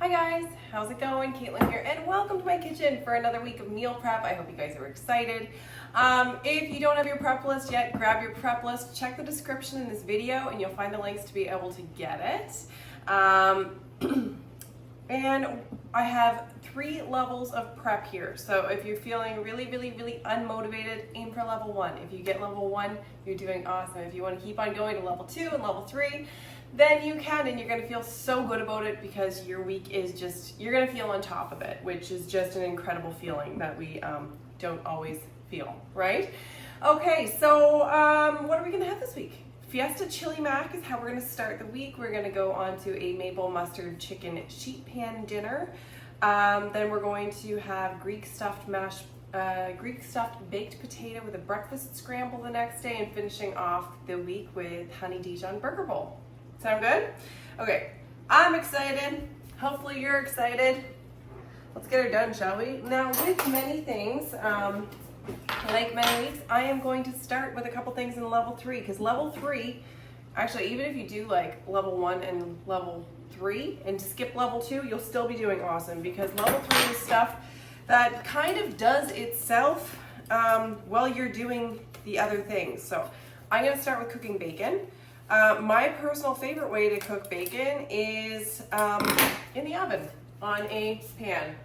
Hi guys, how's it going? Caitlin here, and welcome to my kitchen for another week of meal prep. I hope you guys are excited. If you don't have your prep list yet, grab your prep list. Check the description in this video and you'll find the links to be able to get it. And I have 3 levels of prep here. So if you're feeling really unmotivated, aim for level 1. If you get level 1, you're doing awesome. If you want to keep on going to level 2 and level 3, then you can, and you're gonna feel so good about it because your week is just, you're gonna feel on top of it, which is just an incredible feeling that we don't always feel, right? Okay, so what are we gonna have this week? Fiesta Chili Mac is how we're gonna start the week. We're gonna go on to a maple mustard chicken sheetpan dinner. Then we're going to have Greek stuffed baked potato with a breakfast scramble the next day, and finishing off the week with honey Dijon burger bowl. Sound good? Okay, I'm excited. Hopefully you're excited. Let's get her done, shall we? Now, with many things, like many weeks, I am going to start with a couple things in level 3, because level 3, actually, even if you do like level 1 and level 3 and skip level 2, you'll still be doing awesome, because level 3 is stuff that kind of does itself while you're doing the other things. So I'm going to start with cooking bacon. My personal favorite way to cook bacon is in the oven on a pan,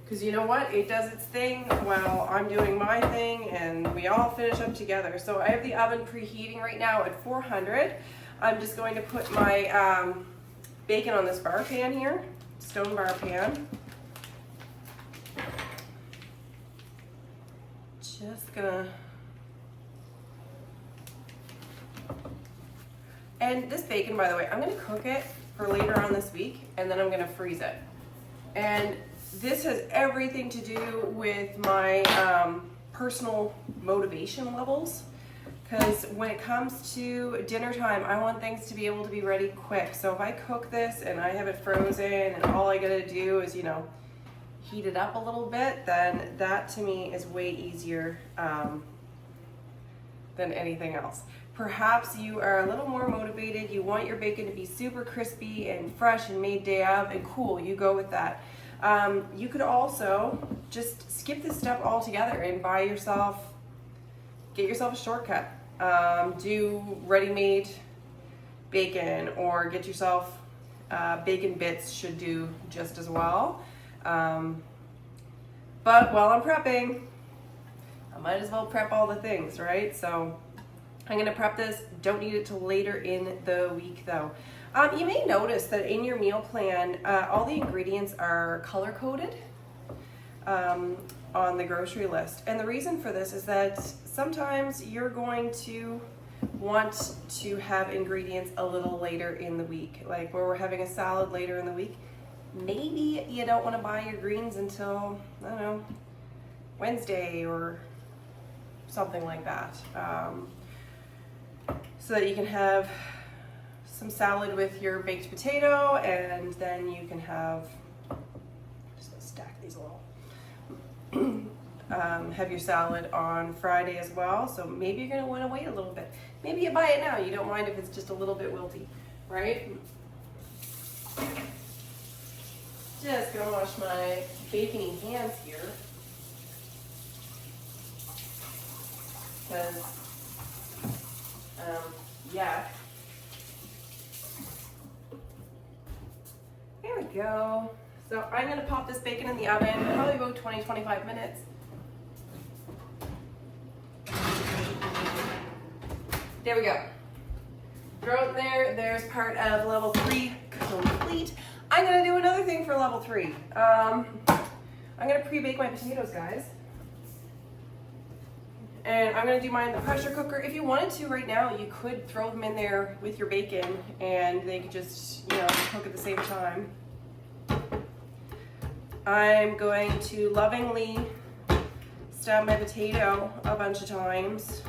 because you know what, it does its thing while I'm doing my thing and we all finish up together. So I have the oven preheating right now at 400. I'm just going to put my bacon on this bar pan here, stone bar pan. Just gonna, and this bacon, by the way, I'm gonna cook it for later on this week, and then I'm gonna freeze it. And this has everything to do with my personal motivation levels, because when it comes to dinner time, I want things to be able to be ready quick. So if I cook this and I have it frozen and all I gotta do is, you know, heat it up a little bit, then that to me is way easier than anything else. Perhaps you are a little more motivated, you want your bacon to be super crispy and fresh and made day of, and cool, you go with that. You could also just skip this stuff altogether and get yourself a shortcut. Do ready-made bacon, or get yourself bacon bits, should do just as well. But while I'm prepping, I might as well prep all the things, right? So I'm gonna prep this. Don't need it till later in the week though. You may notice that in your meal plan, all the ingredients are color coded on the grocery list. And the reason for this is that sometimes you're going to want to have ingredients a little later in the week. Like where we're having a salad later in the week, maybe you don't want to buy your greens until, I don't know, Wednesday or something like that. So that you can have some salad with your baked potato, and then you can have, I'm just gonna stack these a little, have your salad on Friday as well. So maybe you're gonna wanna wait a little bit. Maybe you buy it now, you don't mind if it's just a little bit wilty, right? Just gonna wash my bacony hands here, because yeah. There we go. So I'm gonna pop this bacon in the oven, probably about 20-25 minutes. There we go. Throw it there. There's part of level 3 complete. I'm gonna do another thing for level 3. I'm gonna pre-bake my potatoes, guys. And I'm gonna do mine in the pressure cooker. If you wanted to right now, you could throw them in there with your bacon and they could just, you know, cook at the same time. I'm going to lovingly stab my potato a bunch of times.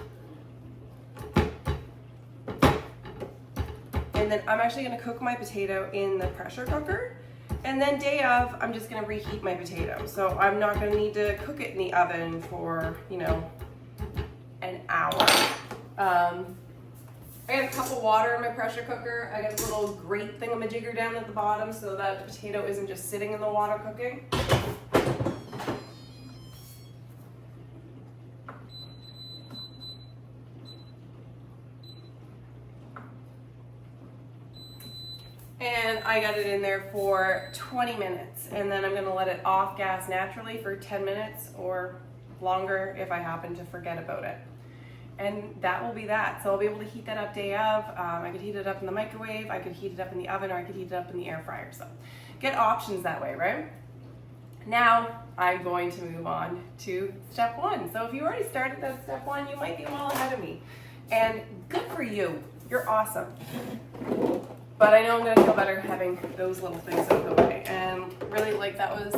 And then I'm actually gonna cook my potato in the pressure cooker. And then day of, I'm just gonna reheat my potato. So I'm not gonna need to cook it in the oven for, you know, an hour. I got a cup of water in my pressure cooker. I got a little grate thingamajigger down at the bottom so that the potato isn't just sitting in the water cooking. And I got it in there for 20 minutes, and then I'm gonna let it off gas naturally for 10 minutes or longer if I happen to forget about it. And that will be that. So I'll be able to heat that up day of. I could heat it up in the microwave, I could heat it up in the oven, or I could heat it up in the air fryer. So get options that way, right? Now I'm going to move on to step one. So if you already started that step one, you might be well ahead of me. And good for you, you're awesome. But I know I'm gonna feel better having those little things out of the way. And really, like, that was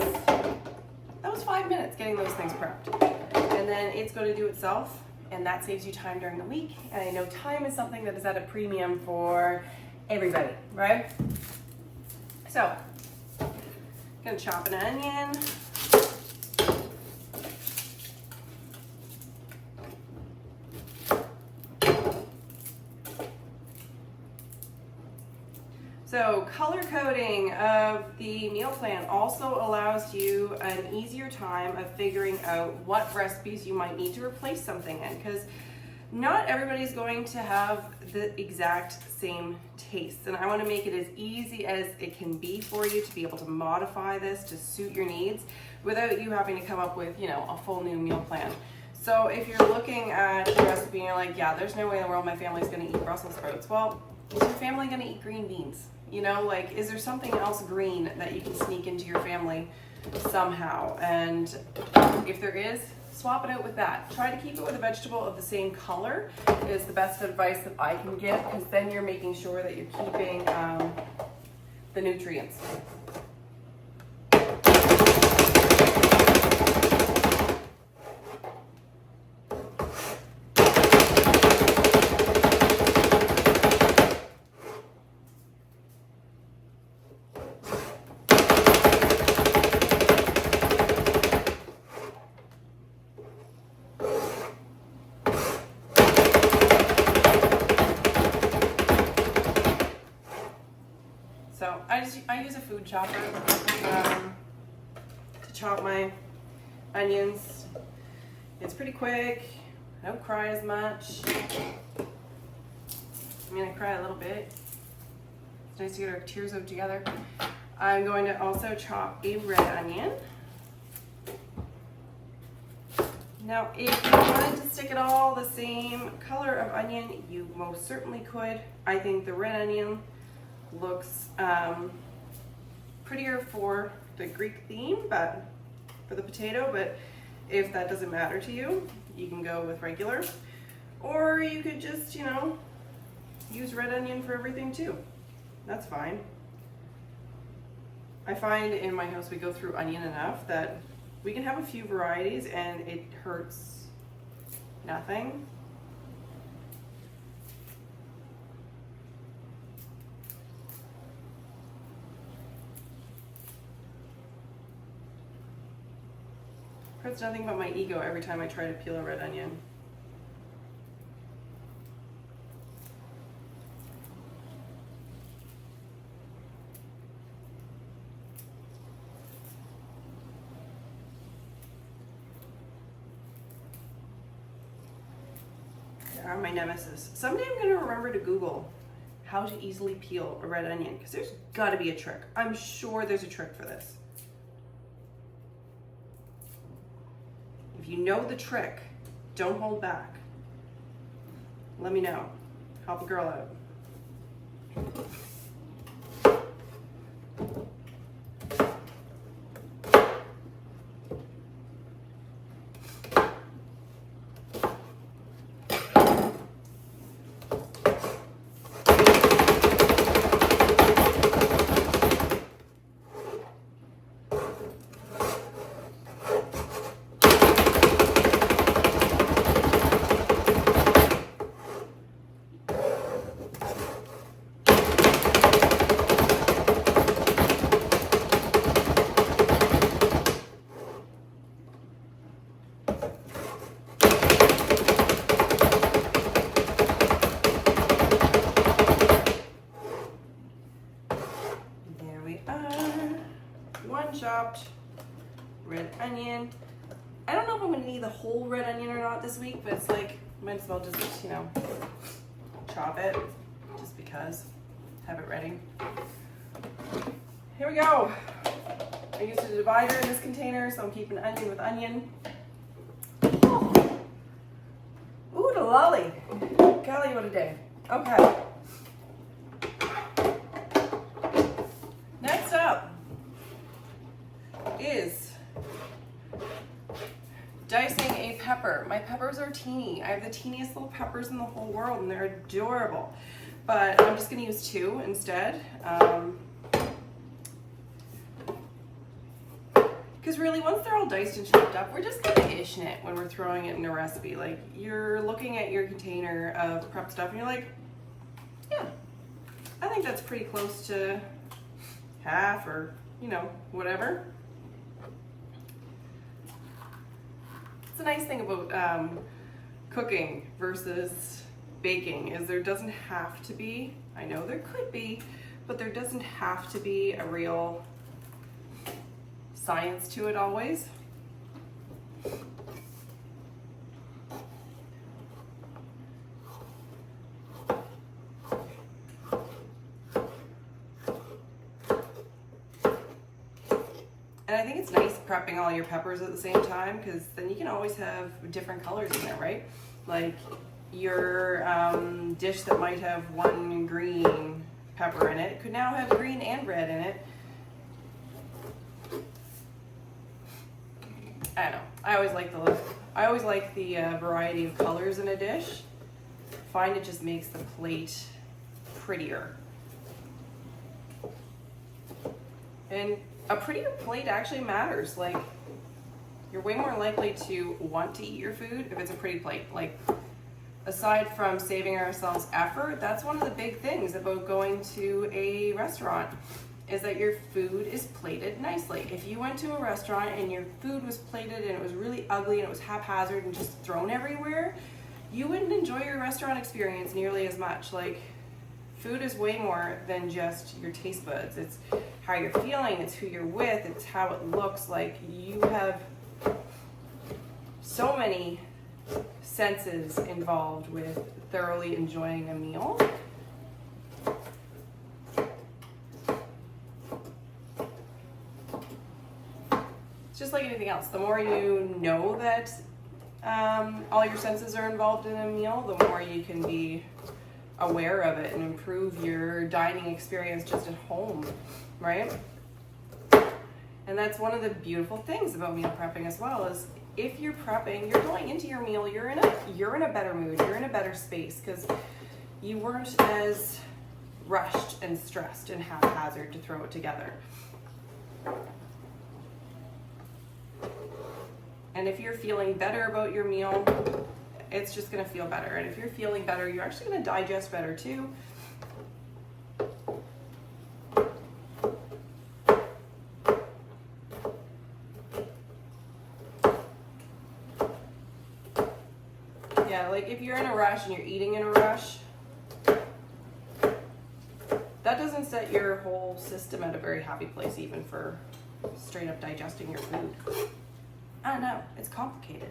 5 minutes getting those things prepped. And then it's gonna do itself, and that saves you time during the week. And I know time is something that is at a premium for everybody, right? So, gonna chop an onion. So color coding of the meal plan also allows you an easier time of figuring out what recipes you might need to replace something in, because not everybody's going to have the exact same taste. And I want to make it as easy as it can be for you to be able to modify this to suit your needs without you having to come up with, you know, a full new meal plan. So if you're looking at the recipe and you're like, yeah, there's no way in the world my family's going to eat Brussels sprouts. Well, is your family going to eat green beans? You know, like, is there something else green that you can sneak into your family somehow? And if there is, swap it out with that. Try to keep it with a vegetable of the same color is the best advice that I can give, because then you're making sure that you're keeping the nutrients. So I use a food chopper to chop my onions. It's pretty quick. I don't cry as much. I mean, I cry a little bit. It's nice to get our tears out together. I'm going to also chop a red onion. Now, if you wanted to stick it all the same color of onion, you most certainly could. I think the red onion looks prettier for the Greek theme, but for the potato. But if that doesn't matter to you, you can go with regular, or you could just, you know, use red onion for everything too. That's fine. I find in my house we go through onion enough that we can have a few varieties and it hurts nothing. Hurts nothing but my ego every time I try to peel a red onion. They are my nemesis. Someday I'm going to remember to Google how to easily peel a red onion, because there's got to be a trick. I'm sure there's a trick for this. If you know the trick, don't hold back. Let me know. Help a girl out. 1 chopped red onion. I don't know if I'm gonna need the whole red onion or not this week, but it's like, might as well just, you know, chop it just because, have it ready. Here we go. I used a divider in this container, so I'm keeping onion with onion. Oh. Ooh, the lolly. Golly, what a day. Okay. Next up is dicing a pepper. My peppers are teeny. I have the teeniest little peppers in the whole world, and they're adorable. But I'm just gonna use 2 instead. Because really, once they're all diced and chopped up, we're just kind of ishing it when we're throwing it in a recipe. Like, you're looking at your container of prep stuff and you're like, yeah, I think that's pretty close to half, or, you know, whatever. It's a nice thing about cooking versus baking is there doesn't have to be, I know there could be, but there doesn't have to be a real science to it always. And I think it's nice prepping all your peppers at the same time, because then you can always have different colors in there, right? Like your dish that might have 1 green pepper in it could now have green and red in it. I don't know. I always like the variety of colors in a dish. Find it just makes the plate prettier. And a prettier plate actually matters. Like, you're way more likely to want to eat your food if it's a pretty plate. Like, aside from saving ourselves effort, that's one of the big things about going to a restaurant, is that your food is plated nicely. If you went to a restaurant and your food was plated and it was really ugly and it was haphazard and just thrown everywhere, you wouldn't enjoy your restaurant experience nearly as much. Like, food is way more than just your taste buds. It's how you're feeling, it's who you're with, it's how it looks. Like, you have so many senses involved with thoroughly enjoying a meal. It's just like anything else. The more you know that all your senses are involved in a meal, the more you can be aware of it and improve your dining experience just at home, right? And that's one of the beautiful things about meal prepping as well, is if you're prepping, you're going into your meal, you're in a better mood, you're in a better space, because you weren't as rushed and stressed and haphazard to throw it together. And if you're feeling better about your meal, it's just gonna feel better. And if you're feeling better, you're actually gonna digest better too. Yeah, like if you're in a rush and you're eating in a rush, that doesn't set your whole system at a very happy place, even for straight up digesting your food. I don't know, it's complicated.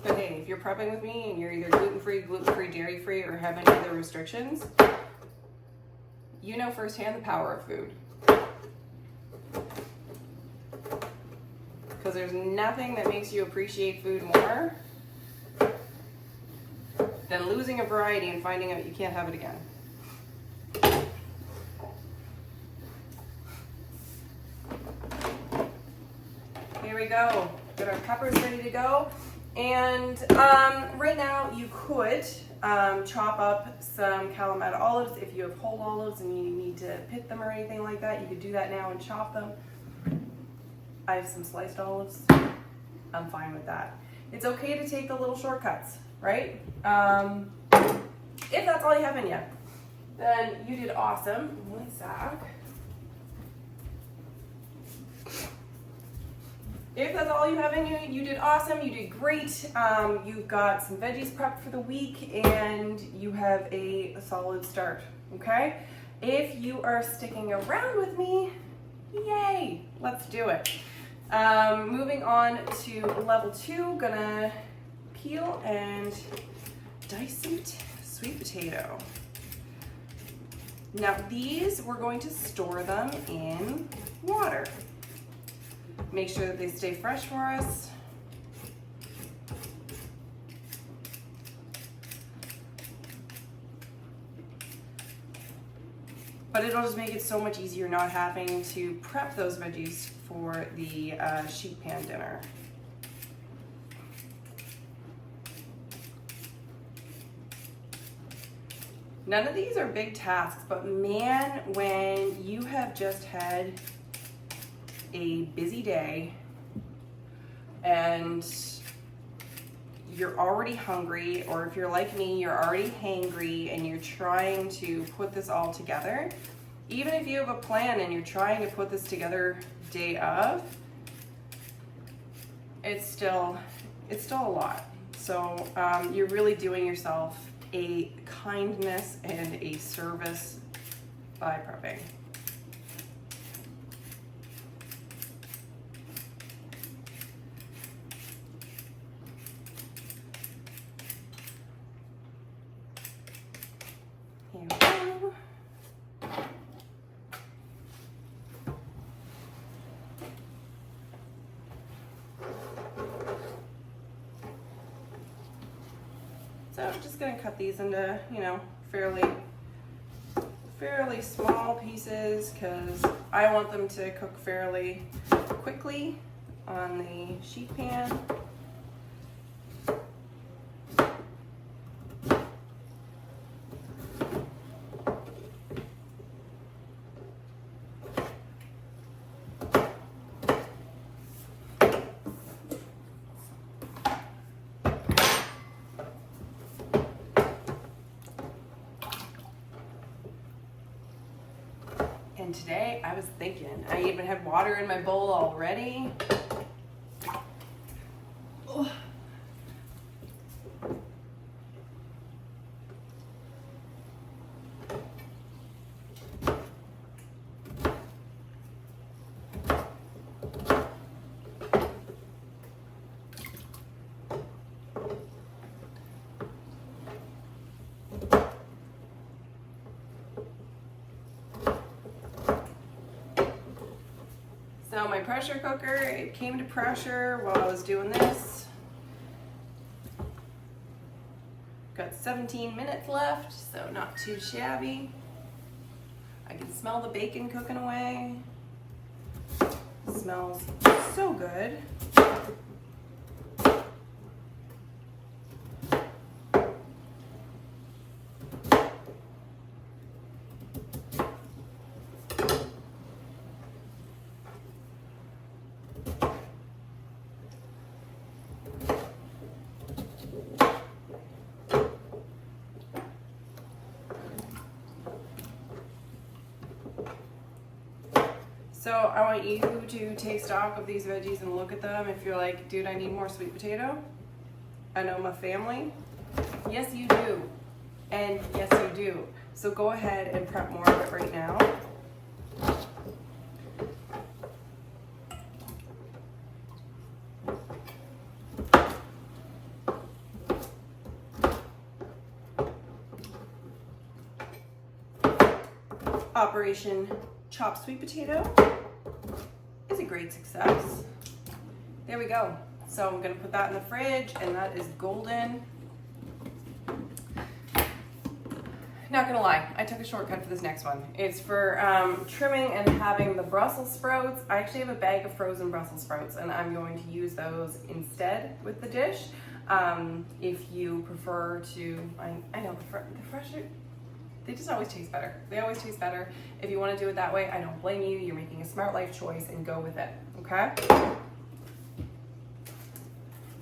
But hey, if you're prepping with me and you're either gluten-free, dairy-free, or have any other restrictions, you know firsthand the power of food. Because there's nothing that makes you appreciate food more than losing a variety and finding out you can't have it again. Here we go. Got our peppers ready to go. And right now you could chop up some Kalamata olives. If you have whole olives and you need to pit them or anything like that, you could do that now and chop them. I have some sliced olives. I'm fine with that. It's okay to take the little shortcuts, right? If that's all you have in you, then you did awesome. One sec. If that's all you have in you, you did awesome, you did great. You've got some veggies prepped for the week and you have a solid start, okay? If you are sticking around with me, yay, let's do it. Moving on to level 2, gonna peel and dice some sweet potato. Now these, we're going to store them in water. Make sure that they stay fresh for us. But it'll just make it so much easier not having to prep those veggies for the sheet pan dinner. None of these are big tasks, but man, when you have just had a busy day and you're already hungry, or if you're like me, you're already hangry and you're trying to put this all together, even if you have a plan and you're trying to put this together day of, it's still a lot. So you're really doing yourself a kindness and a service by prepping. Here we go. So I'm just going to cut these into, fairly small pieces because I want them to cook fairly quickly on the sheet pan. And today I was thinking, I even had water in my bowl already. Oh. So my pressure cooker, it came to pressure while I was doing this. Got 17 minutes left, so not too shabby. I can smell the bacon cooking away. It smells so good. So I want you to take stock of these veggies and look at them. If you're like, dude, I need more sweet potato. I know my family. Yes, you do. And yes, you do. So go ahead and prep more of it right now. Operation Chopped Sweet Potato is a great success. There we go. So I'm gonna put that in the fridge, and that is golden. Not gonna lie, I took a shortcut for this next one. It's for trimming and having the Brussels sprouts. I actually have a bag of frozen Brussels sprouts, and I'm going to use those instead with the dish. If you prefer to, I know the fresher, they just always taste better. They always taste better. If you want to do it that way, I don't blame you. You're making a smart life choice, and go with it, okay?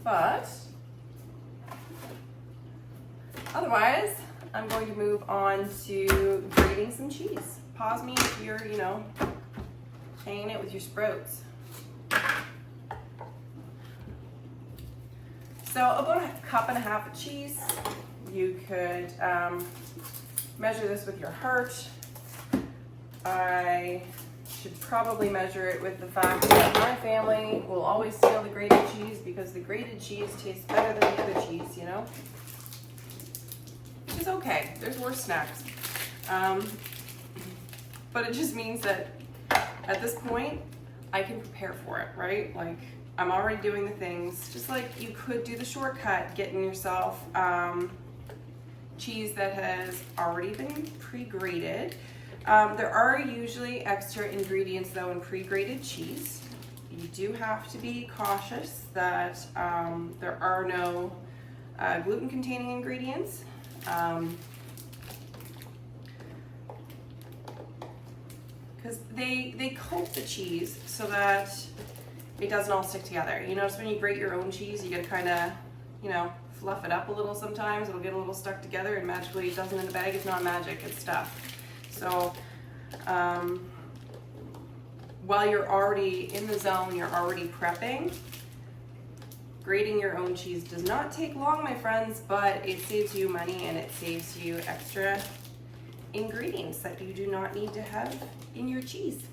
But otherwise, I'm going to move on to grating some cheese. Pause me if you're, hanging it with your sprouts. So about a cup and a half of cheese. You could measure this with your heart. I should probably measure it with the fact that my family will always steal the grated cheese because the grated cheese tastes better than the other cheese, you know? Which is okay. There's worse snacks. But it just means that at this point, I can prepare for it, right? Like, I'm already doing the things, just like you could do the shortcut, getting yourself cheese that has already been pre-grated. There are usually extra ingredients though in pre-grated cheese. You do have to be cautious that there are no gluten-containing ingredients. Because they coat the cheese so that it doesn't all stick together. You notice when you grate your own cheese, you gotta kind of, you know, fluff it up a little sometimes. It'll get a little stuck together and magically it doesn't in the bag. It's not magic, it's stuff. So while you're already in the zone, you're already prepping, grating your own cheese does not take long, my friends, but it saves you money and it saves you extra ingredients that you do not need to have in your cheese.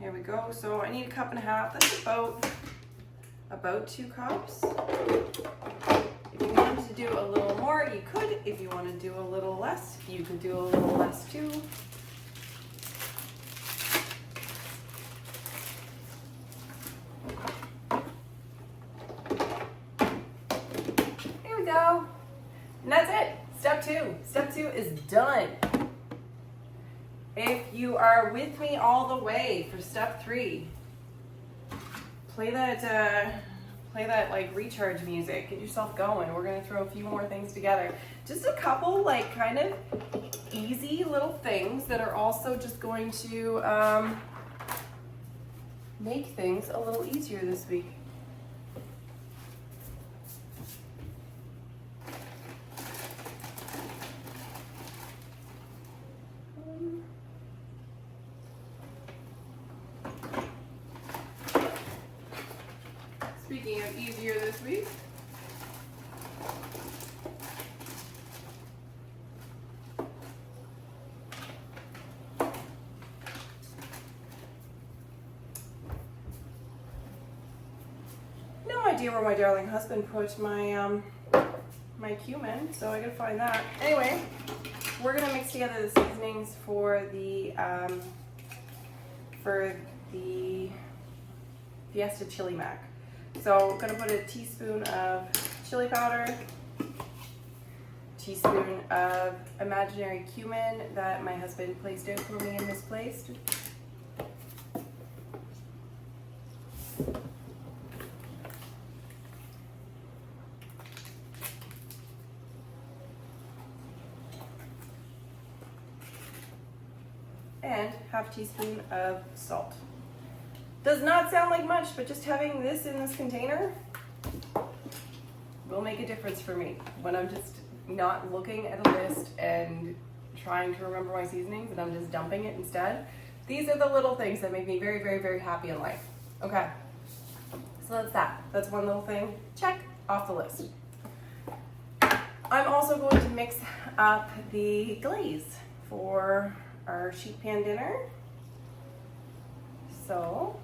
Here we go. So I need a cup and a half. That's about 2 cups. If you wanted to do a little more, you could. If you want to do a little less, you could do a little less too. There we go. And that's it. Step 2. Step 2 is done. If you are with me all the way for step 3, play that like recharge music. Get yourself going. We're gonna throw a few more things together. Just a couple like kind of easy little things that are also just going to make things a little easier this week. Speaking of easier this week, no idea where my darling husband put my my cumin, so I gotta find that. Anyway, we're gonna mix together the seasonings for the Fiesta Chili Mac. So I'm gonna put a teaspoon of chili powder, teaspoon of imaginary cumin that my husband placed out for me and misplaced. And half teaspoon of salt. Does not sound like much, but just having this in this container will make a difference for me when I'm just not looking at a list and trying to remember my seasonings and I'm just dumping it instead. These are the little things that make me very, very, very happy in life. Okay, so that's that. That's one little thing. Check off the list. I'm also going to mix up the glaze for our sheet pan dinner. So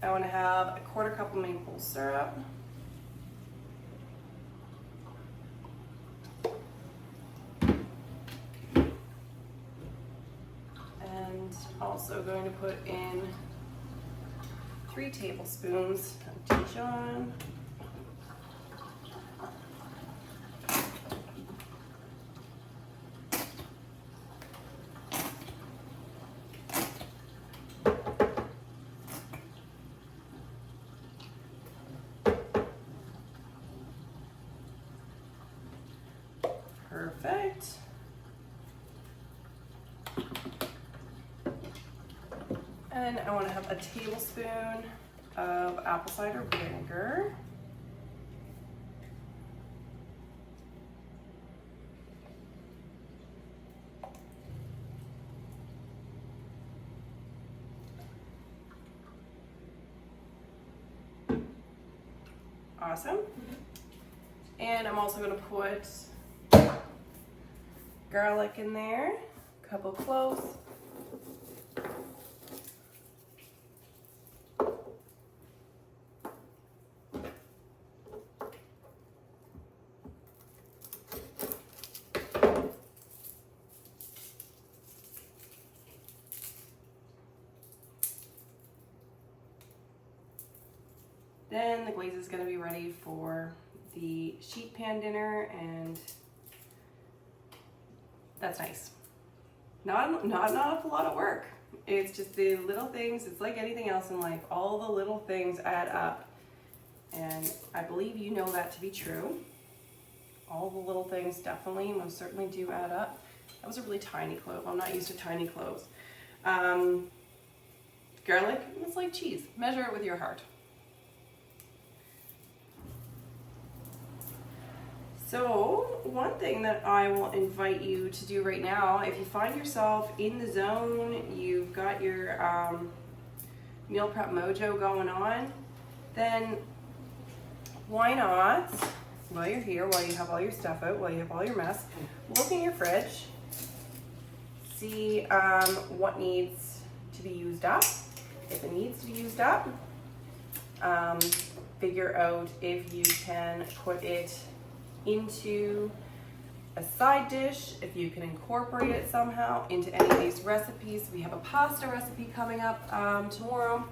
I want to have a 1/4 cup of maple syrup, and also going to put in 3 tablespoons of Dijon, perfect. And I want to have a tablespoon of apple cider vinegar. Awesome. And I'm also gonna put garlic in there, a couple cloves. Then the glaze is going to be ready for the sheet pan dinner, and that's nice. Not a lot of work. It's just the little things. It's like anything else in life. All the little things add up, and I believe you know that to be true. All the little things definitely, most certainly do add up. That was a really tiny clove. I'm not used to tiny cloves. Garlic, it's like cheese. Measure it with your heart. So one thing that I will invite you to do right now, if you find yourself in the zone, you've got your meal prep mojo going on, then why not, while you're here, while you have all your stuff out, while you have all your mess, look in your fridge, see what needs to be used up. If it needs to be used up, figure out if you can put it into a side dish, if you can incorporate it somehow into any of these recipes. We have a pasta recipe coming up tomorrow.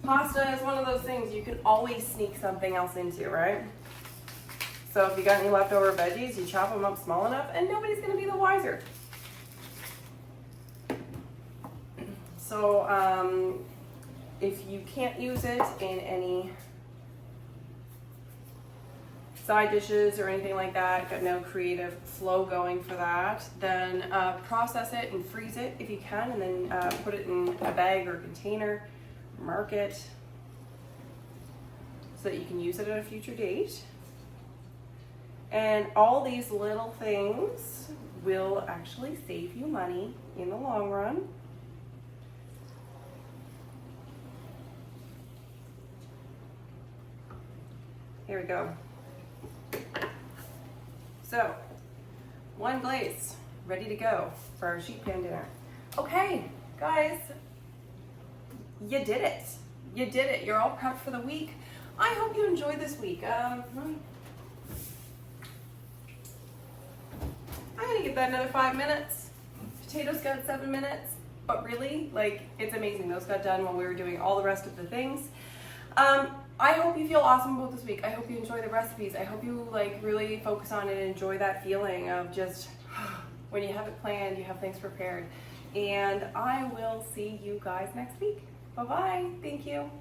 Pasta is one of those things you can always sneak something else into, right? So if you got any leftover veggies, you chop them up small enough and nobody's gonna be the wiser. So if you can't use it in any side dishes or anything like that, got no creative flow going for that, then process it and freeze it if you can, and then put it in a bag or a container, mark it so that you can use it at a future date. And all these little things will actually save you money in the long run. Here we go. So, one glaze ready to go for our sheet pan dinner. Okay, guys, you did it. You did it. You're all prepped for the week. I hope you enjoyed this week. I'm gonna give that another 5 minutes. Potatoes got 7 minutes, but really, like, it's amazing. Those got done while we were doing all the rest of the things. I hope you feel awesome about this week. I hope you enjoy the recipes. I hope you like really focus on it and enjoy that feeling of just when you have it planned, you have things prepared. And I will see you guys next week. Bye-bye. Thank you.